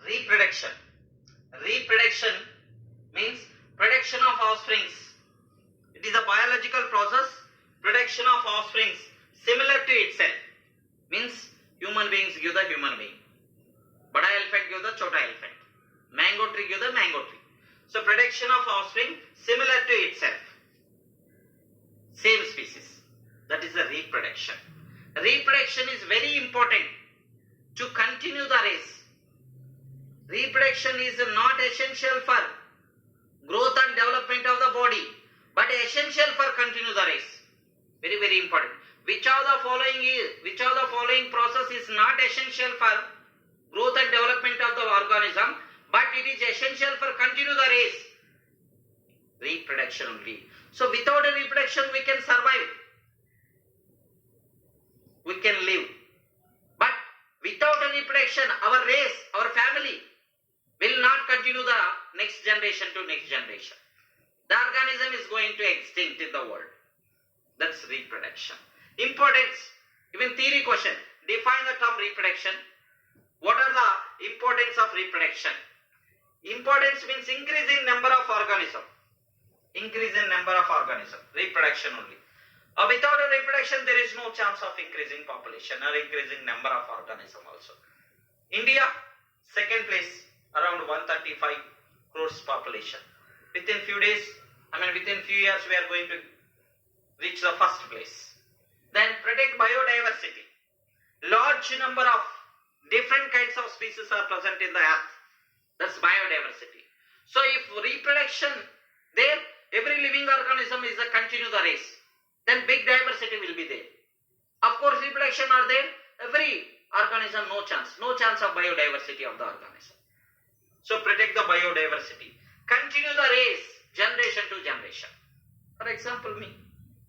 Reproduction. Reproduction means production of offsprings. It is a biological process, production of offsprings similar to itself. Means human beings give the human being. Bada elephant give the chota elephant. Mango tree give the mango tree. So production of offspring similar to itself. Same species. That is the reproduction. Reproduction is very important to continue the race. Reproduction is not essential for growth and development of the body, but essential for continue the race. Very, very important. Which of the following process is not essential for growth and development of the organism, but it is essential for continue the race? Reproduction only. So without a reproduction we can survive. We can live. But without a reproduction, our race, our family will not continue the next generation to next generation. The organism is going to extinct in the world. That's reproduction. Importance. Even theory question. Define the term reproduction. What are the importance of reproduction? Importance means increase in number of organism. Increase in number of organism. Reproduction only. Without a reproduction, there is no chance of increasing population or increasing number of organism also. India, second place, around 135 crores population. Within few years, we are going to reach the first place. Then protect biodiversity. Large number of different kinds of species are present in the earth. That's biodiversity. So if reproduction there, every living organism is a continue the race, then big diversity will be there. Of course, reproduction are there, every organism no chance of biodiversity of the organism. So protect the biodiversity. Continue the race, generation to generation. For example, me.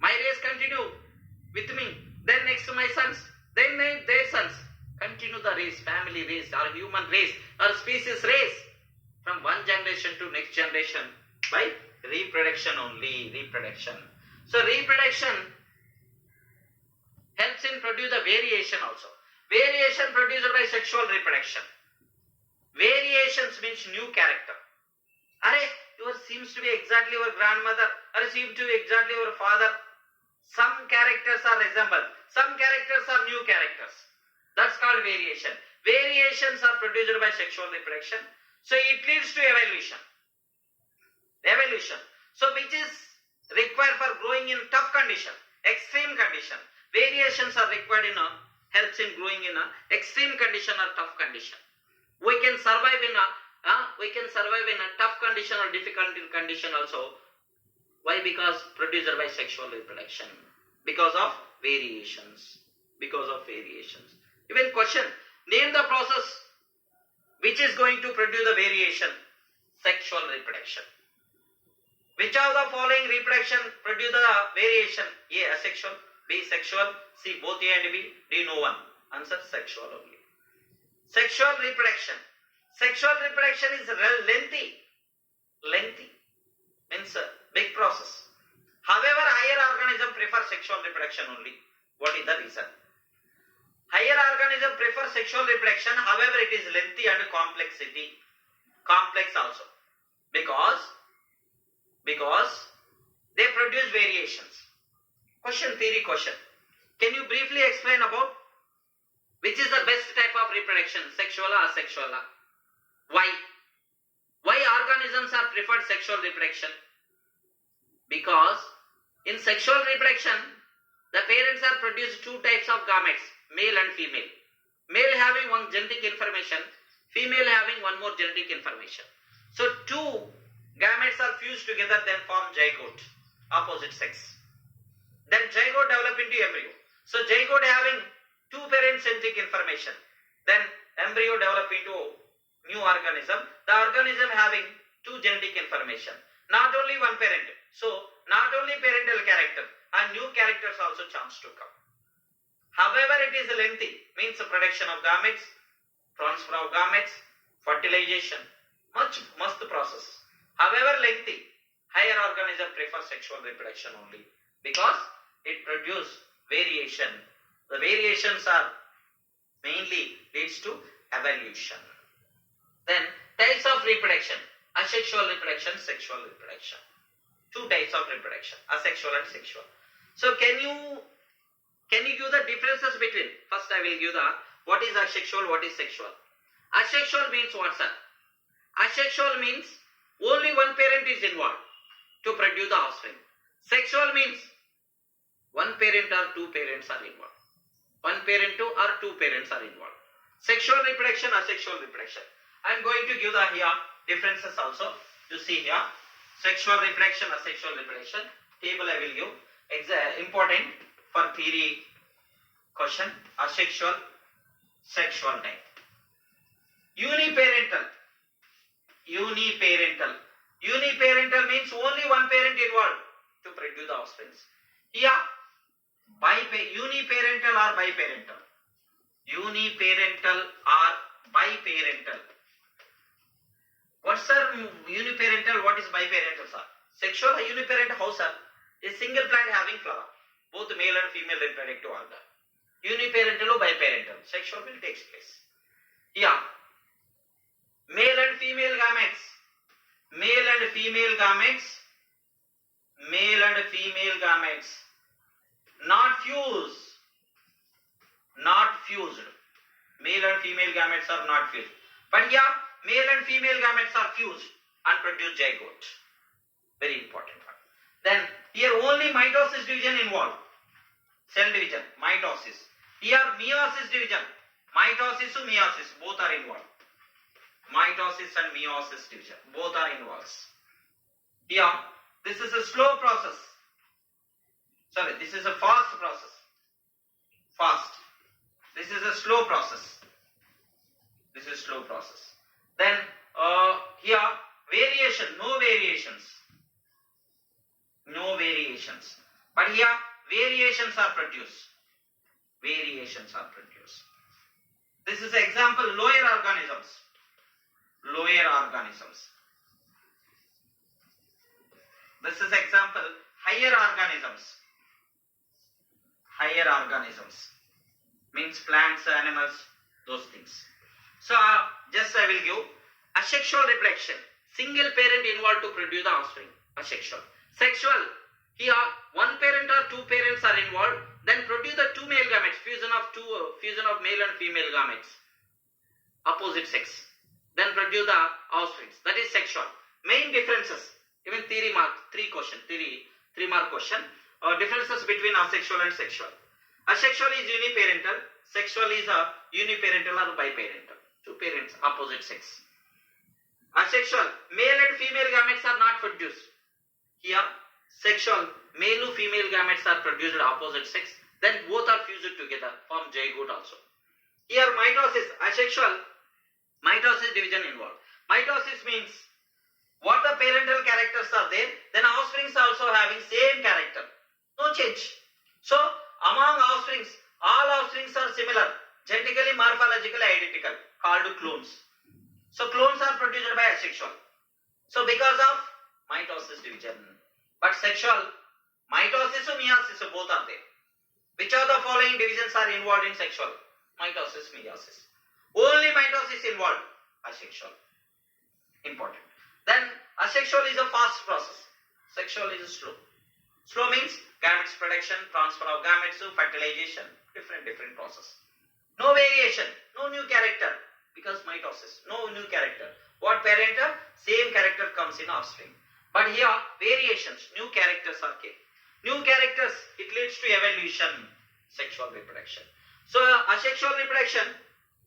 My race continue with me, then next to my sons, then their sons. Continue the race, family race, or human race, or species race from one generation to next generation by reproduction only. Reproduction. So reproduction helps in produce the variation also. Variation produced by sexual reproduction. Variations means new character. Yours seems to be exactly your grandmother, or seems to be exactly your father. Some characters are resembled. Some characters are new characters. That's called variation. Variations are produced by sexual reproduction. So it leads to evolution. Evolution. So which is required for growing in tough condition, extreme condition. Variations are required helps in growing in a extreme condition or tough condition. We can survive in a tough condition or difficult condition also. Why? Because produced by sexual reproduction. Because of variations. Because of variations. Even question, name the process which is going to produce the variation. Sexual reproduction. Which of the following reproduction produce the variation? A, asexual, B, sexual, C, both A and B, D, no one. Answer, sexual only. Sexual reproduction. Sexual reproduction is lengthy. Lengthy means a big process. However, higher organism prefer sexual reproduction only. What is the reason? Higher organism prefer sexual reproduction. However, it is lengthy and complex also. Because they produce variations. Question, theory question. Can you briefly explain about which is the best type of reproduction, sexual or asexual? Why? Why organisms are preferred sexual reproduction? Because in sexual reproduction, the parents are produced two types of gametes, male and female. Male having one genetic information, female having one more genetic information. So two gametes are fused together, then form zygote, opposite sex. Then zygote develop into embryo. So zygote having two parents genetic information. Then embryo develop into new organism. The organism having two genetic information. Not only one parent. So not only parental character and new characters also chance to come. However, it is lengthy. Means the production of gametes, transfer of gametes, fertilization. Must process. However lengthy, higher organism prefer sexual reproduction only. Because it produces variation. The variations are mainly leads to evolution. Then types of reproduction: asexual reproduction, sexual reproduction. Two types of reproduction: asexual and sexual. So can you give the differences between? First I will give the what is asexual, what is sexual. Asexual means what, sir? Asexual means only one parent is involved to produce the offspring. Sexual means one parent or two parents are involved. One parent or two parents are involved. Sexual reproduction, asexual reproduction. I am going to give the here differences also. You see here, sexual reproduction, asexual reproduction. Table I will give. Important for theory question: asexual, sexual type. Uniparental. Uniparental means only one parent involved to produce the offspring. Here, uniparental or biparental. Uniparental or biparental. What's sir uniparental? What is biparental, sir? Sexual uniparent how, sir? A single plant having flower, both male and female reproductive organ. Uniparental or biparental. Sexual will take place. Here, male and female gametes. Male and female gametes. Male and female gametes. Not fused. Not fused. Male and female gametes are not fused. But here, male and female gametes are fused and produce zygote. Very important one. Then here only mitosis division involved. Cell division, mitosis. Here meiosis division. Mitosis to meiosis, both are involved. Mitosis and meiosis division, both are involved. Here, this is a slow process. Sorry, this is a fast process. Fast. This is a slow process. This is slow process. Then here variation, no variations. No variations. But here variations are produced. Variations are produced. This is an example: lower organisms. Lower organisms. This is example: higher organisms. Higher organisms means plants, animals, those things. So just I will give asexual reproduction. Single parent involved to produce the offspring. Asexual. Sexual. Here one parent or two parents are involved, then produce the two male gametes. Fusion of male and female gametes. Opposite sex. Then produce the offspring. That is sexual. Main differences. Even theory mark 3 question. 3 mark question. Differences between asexual and sexual. Asexual is uniparental. Sexual is a uniparental or biparental. Two parents, opposite sex. Asexual, male and female gametes are not produced. Here, sexual, male and female gametes are produced opposite sex. Then both are fused together, form zygote also. Here, mitosis, asexual, mitosis division involved. Mitosis means what the parental characters are there, then offsprings also having same character. No change. So, among offsprings, all offsprings are similar, genetically, morphologically identical, called clones. So, clones are produced by asexual. So, because of mitosis division. But sexual, mitosis or meiosis, both are there. Which of the following divisions are involved in sexual? Mitosis, meiosis. Only mitosis involved, asexual. Important. Then, asexual is a fast process. Sexual is slow. Slow means gametes production, transfer of gametes to fertilization, different process. No variation, no new character, because mitosis, no new character. What parent? Same character comes in offspring. But here, variations, new characters are kept. New characters, it leads to evolution, sexual reproduction. So, asexual reproduction,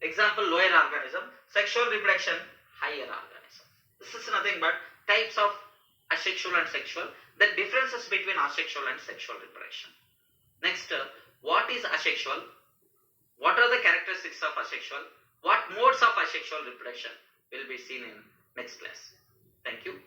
example, lower organism. Sexual reproduction, higher organism. This is nothing but types of asexual and sexual, the differences between asexual and sexual reproduction. Next, what is asexual? What are the characteristics of asexual? What modes of asexual reproduction will be seen in next class. Thank you.